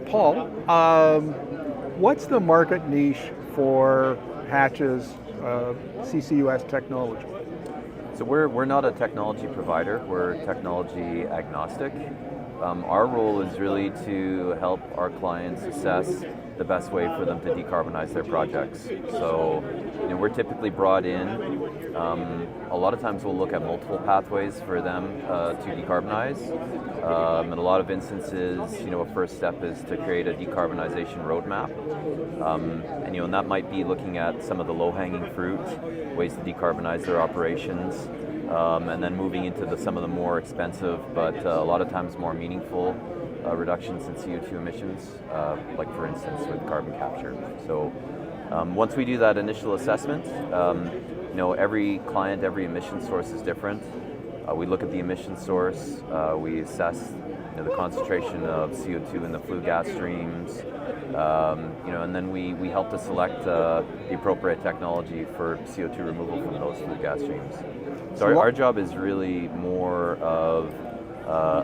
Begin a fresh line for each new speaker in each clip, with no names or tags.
Paul, what's the market niche for Hatch's CCUS technology?
So we're not a technology provider, we're technology agnostic. Our role is really to help our clients assess the best way for them to decarbonize their projects. So we're typically brought in, a lot of times we'll look at multiple pathways for them to decarbonize. In a lot of instances, a first step is to create a decarbonization roadmap. And that might be looking at some of the low-hanging fruit, ways to decarbonize their operations, and then moving into some of the more expensive, but a lot of times more meaningful reductions in CO2 emissions, like for instance with carbon capture. So once we do that initial assessment, every client, every emission source is different. We look at the emission source, we assess the concentration of CO2 in the flue gas streams, and then we help to select the appropriate technology for CO2 removal from those flue gas streams. So our job is really more of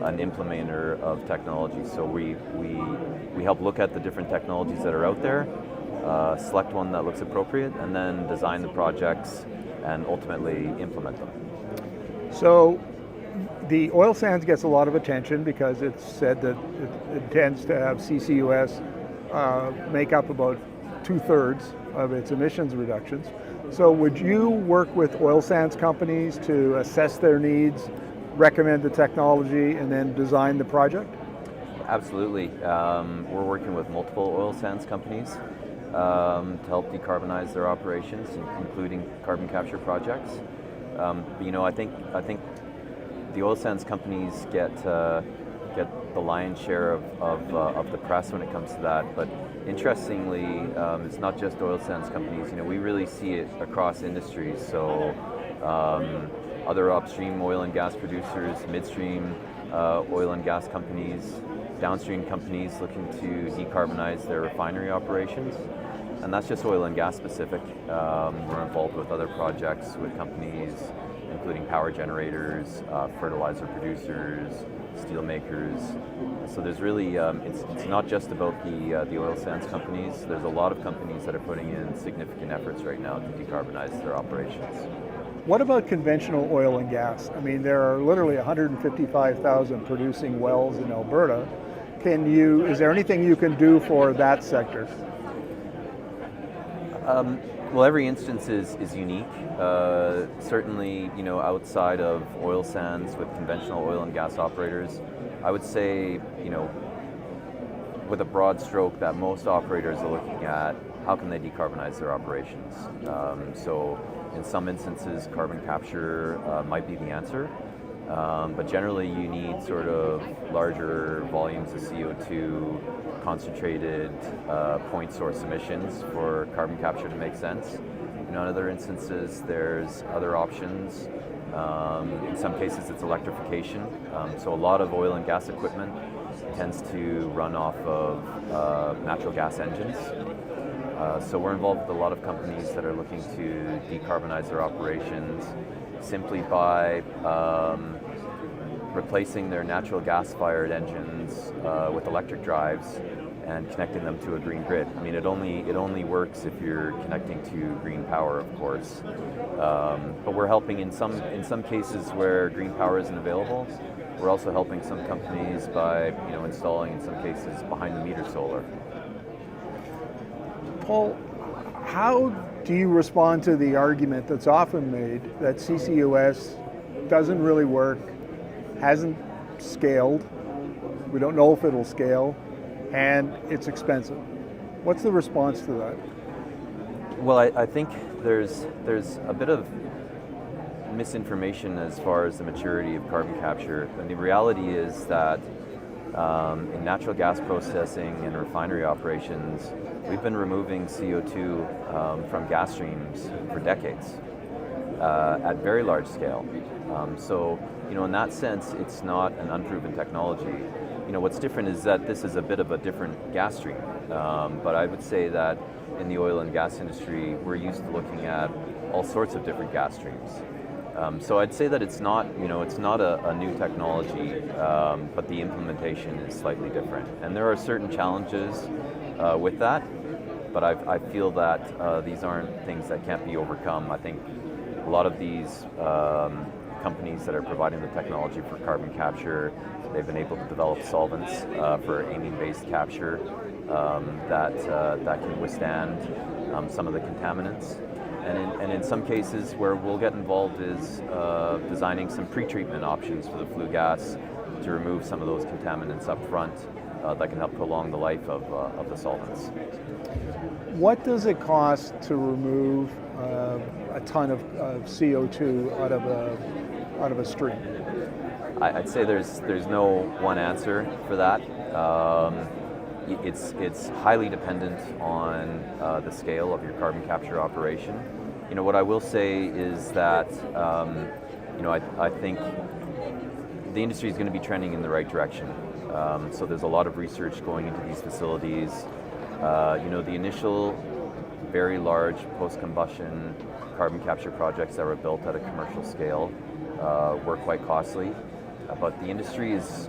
an implementer of technology. So we help look at the different technologies that are out there, select one that looks appropriate, and then design the projects and ultimately implement them.
So the oil sands gets a lot of attention because it's said that it tends to have CCUS make up about 2/3 of its emissions reductions. So would you work with oil sands companies to assess their needs, recommend the technology, and then design the project?
Absolutely. We're working with multiple oil sands companies to help decarbonize their operations, including carbon capture projects. I think the oil sands companies get the lion's share of the press when it comes to that. But interestingly, it's not just oil sands companies. We really see it across industries. So other upstream oil and gas producers, midstream oil and gas companies, downstream companies looking to decarbonize their refinery operations. And that's just oil and gas specific. We're involved with other projects with companies including power generators, fertilizer producers, steel makers. So there's really, it's not just about the oil sands companies. There's a lot of companies that are putting in significant efforts right now to decarbonize their operations.
What about conventional oil and gas? I mean, there are literally 155,000 producing wells in Alberta. Is there anything you can do for that sector?
Well, every instance is unique. Certainly, outside of oil sands with conventional oil and gas operators, I would say, with a broad stroke, that most operators are looking at how can they decarbonize their operations. So in some instances, carbon capture might be the answer. But generally you need sort of larger volumes of CO2, concentrated point source emissions for carbon capture to make sense. In other instances, there's other options. In some cases, it's electrification. So a lot of oil and gas equipment tends to run off of natural gas engines. So we're involved with a lot of companies that are looking to decarbonize their operations simply by replacing their natural gas-fired engines with electric drives and connecting them to a green grid. I mean, it only works if you're connecting to green power, of course. But we're helping in some cases where green power isn't available. We're also helping some companies by installing, in some cases, behind-the-meter solar.
Paul, how do you respond to the argument that's often made that CCUS doesn't really work, hasn't scaled, we don't know if it'll scale, and it's expensive? What's the response to that?
Well, I think there's a bit of misinformation as far as the maturity of carbon capture. And the reality is that in natural gas processing and refinery operations, we've been removing CO2 from gas streams for decades at very large scale. So, in that sense, it's not an unproven technology. What's different is that this is a bit of a different gas stream. But I would say that in the oil and gas industry, we're used to looking at all sorts of different gas streams. So I'd say that it's not a new technology, but the implementation is slightly different. And there are certain challenges with that, but I feel that these aren't things that can't be overcome. I think a lot of these companies that are providing the technology for carbon capture, they've been able to develop solvents for amine-based capture that can withstand some of the contaminants. And in some cases where we'll get involved is designing some pretreatment options for the flue gas to remove some of those contaminants up front that can help prolong the life of the solvents.
What does it cost to remove a ton of CO2 out of a stream?
I'd say there's no one answer for that. It's highly dependent on the scale of your carbon capture operation. What I will say is that I think the industry is going to be trending in the right direction. So there's a lot of research going into these facilities. The initial very large post-combustion carbon capture projects that were built at a commercial scale were quite costly. But the industry is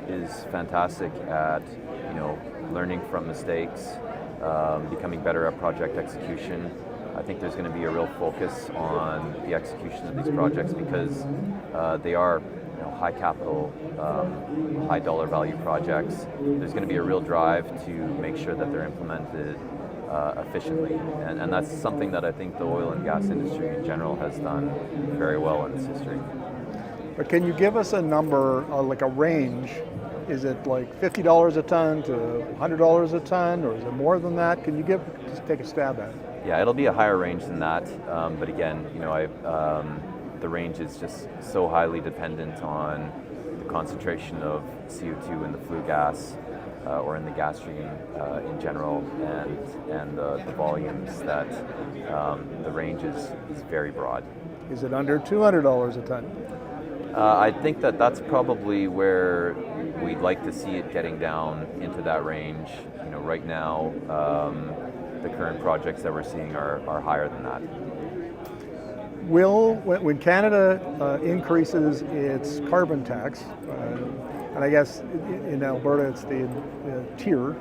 fantastic at learning from mistakes, becoming better at project execution. I think there's going to be a real focus on the execution of these projects because they are high capital, high dollar value projects. There's going to be a real drive to make sure that they're implemented efficiently, and that's something that I think the oil and gas industry in general has done very well in its history.
But can you give us a number, like a range? Is it like $50 a ton to $100 a ton, or is it more than that? Can you just take a stab at it?
Yeah, it'll be a higher range than that. But again, the range is just so highly dependent on the concentration of CO2 in the flue gas or in the gas stream in general, and the volumes that the range is very broad.
Is it under $200 a ton?
I think that's probably where we'd like to see it getting down into that range. Right now, the current projects that we're seeing are higher than that.
When Canada increases its carbon tax, and I guess in Alberta it's the TIER,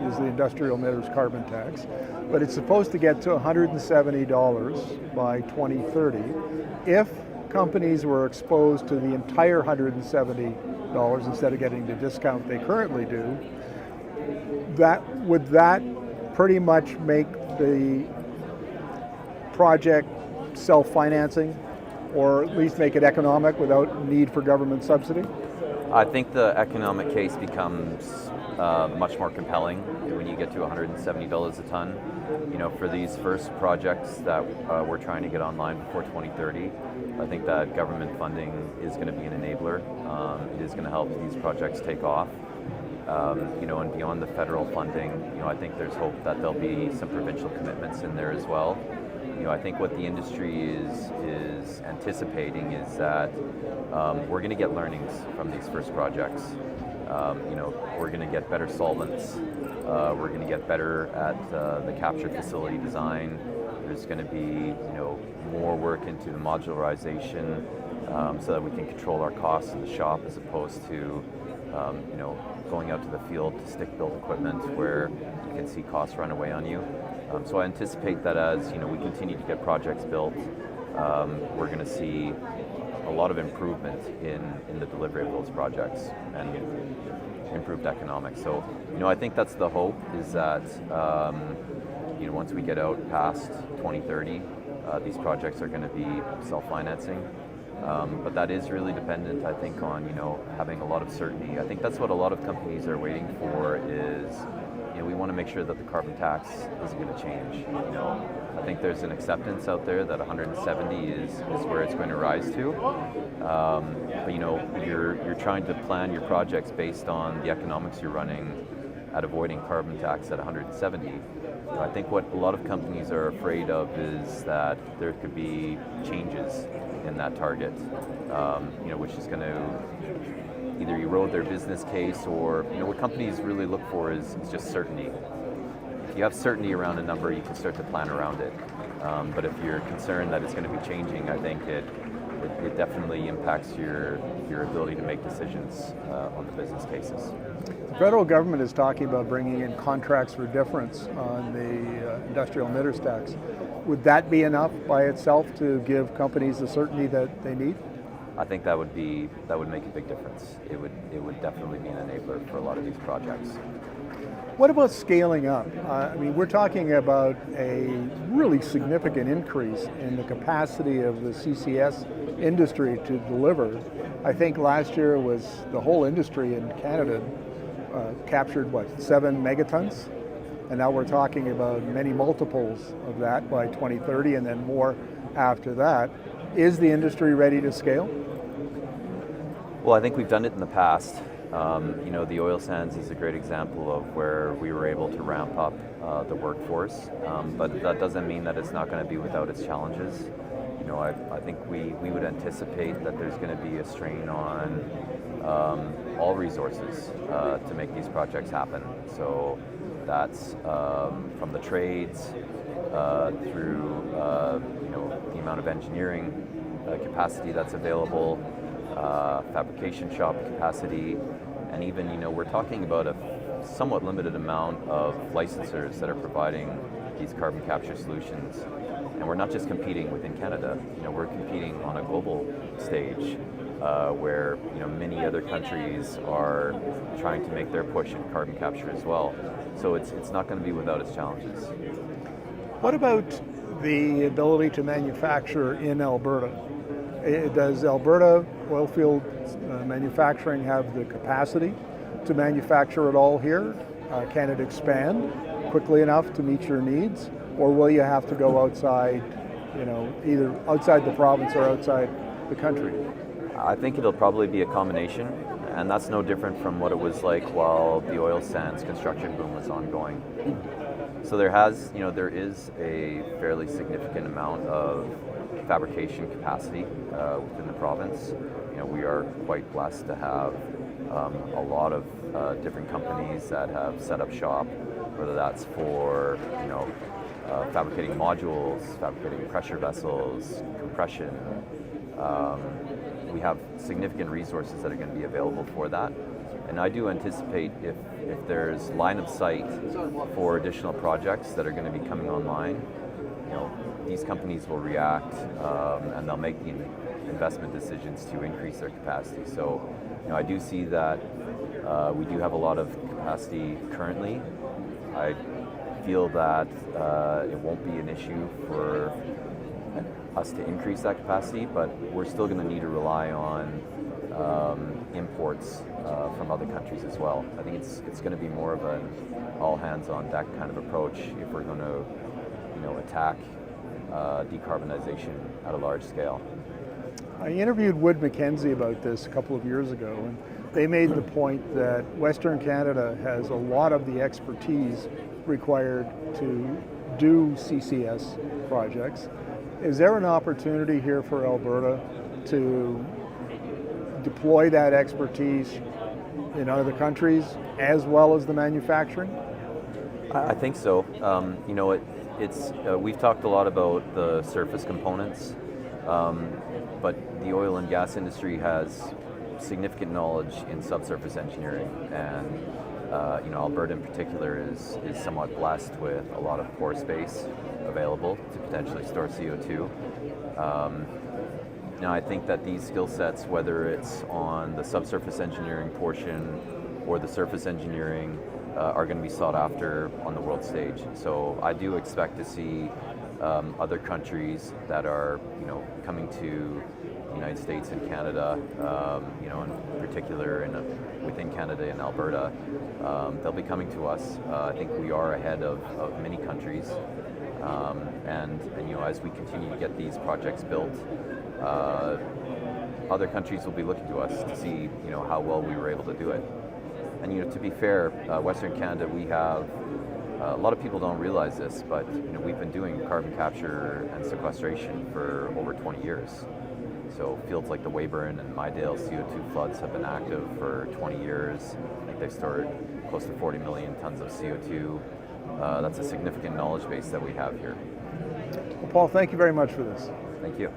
is the industrial emitters carbon tax, but it's supposed to get to $170 by 2030. If companies were exposed to the entire $170 instead of getting the discount they currently do, would that pretty much make the project self-financing, or at least make it economic without need for government subsidy?
I think the economic case becomes much more compelling when you get to $170 a ton. For these first projects that we're trying to get online before 2030, I think that government funding is going to be an enabler. It is going to help these projects take off. And beyond the federal funding, I think there's hope that there'll be some provincial commitments in there as well. I think what the industry is anticipating is that we're going to get learnings from these first projects. We're going to get better solvents. We're going to get better at the capture facility design. There's going to be more work into the modularization so that we can control our costs in the shop as opposed to going out to the field to stick-built equipment where you can see costs run away on you. So I anticipate that as we continue to get projects built, we're going to see a lot of improvement in the delivery of those projects and improved economics. So I think that's the hope, is that once we get out past 2030, these projects are going to be self-financing. But that is really dependent, I think, on having a lot of certainty. I think that's what a lot of companies are waiting for is, we want to make sure that the carbon tax isn't going to change. I think there's an acceptance out there that 170 is where it's going to rise to. But you're trying to plan your projects based on the economics you're running at avoiding carbon tax at 170. I think what a lot of companies are afraid of is that there could be changes in that target, which is going to either erode their business case, or what companies really look for is just certainty. If you have certainty around a number, you can start to plan around it. But if you're concerned that it's going to be changing, I think it it definitely impacts your ability to make decisions on the business cases.
The federal government is talking about bringing in contracts for difference on the industrial emitters tax. Would that be enough by itself to give companies the certainty that they need?
I think that would make a big difference. It would definitely be an enabler for a lot of these projects.
What about scaling up? I mean, we're talking about a really significant increase in the capacity of the CCS industry to deliver. I think last year was the whole industry in Canada captured, 7 megatons? And now we're talking about many multiples of that by 2030 and then more after that. Is the industry ready to scale?
Well, I think we've done it in the past. The oil sands is a great example of where we were able to ramp up the workforce, but that doesn't mean that it's not going to be without its challenges. I think we would anticipate that there's going to be a strain on all resources to make these projects happen. So that's from the trades through the amount of engineering capacity that's available, fabrication shop capacity, and even we're talking about a somewhat limited amount of licensors that are providing these carbon capture solutions. And we're not just competing within Canada. We're competing on a global stage where many other countries are trying to make their push in carbon capture as well. So it's not going to be without its challenges.
What about the ability to manufacture in Alberta? Does Alberta oilfield manufacturing have the capacity to manufacture it all here? Can it expand quickly enough to meet your needs? Or will you have to go outside, either outside the province or outside the country?
I think it'll probably be a combination, and that's no different from what it was like while the oil sands construction boom was ongoing. So there is a fairly significant amount of fabrication capacity within the province. We are quite blessed to have a lot of different companies that have set up shop, whether that's for fabricating modules, fabricating pressure vessels, compression. We have significant resources that are going to be available for that. And I do anticipate if there's line of sight for additional projects that are going to be coming online, these companies will react and they'll make the investment decisions to increase their capacity. So I do see that we do have a lot of capacity currently. I feel that it won't be an issue for us to increase that capacity, but we're still going to need to rely on imports from other countries as well. I think it's going to be more of an all hands on deck kind of approach if we're going to attack decarbonization at a large scale.
I interviewed Wood Mackenzie about this a couple of years ago, and they made the point that Western Canada has a lot of the expertise required to do CCS projects. Is there an opportunity here for Alberta to deploy that expertise in other countries as well as the manufacturing?
I think so. We've talked a lot about the surface components, but the oil and gas industry has significant knowledge in subsurface engineering, and Alberta in particular is somewhat blessed with a lot of pore space available to potentially store CO2. Now I think that these skill sets, whether it's on the subsurface engineering portion or the surface engineering, are going to be sought after on the world stage. So I do expect to see other countries that are coming to the United States and Canada, in particular within Canada and Alberta, they'll be coming to us. I think we are ahead of many countries, and as we continue to get these projects built, other countries will be looking to us to see how well we were able to do it. And to be fair, Western Canada, we have a lot of people don't realize this, but we've been doing carbon capture and sequestration for over 20 years. So fields like the Weyburn and Mydale CO2 floods have been active for 20 years. I think they've stored close to 40 million tons of CO2. That's a significant knowledge base that we have here.
Well, Paul, thank you very much for this.
Thank you.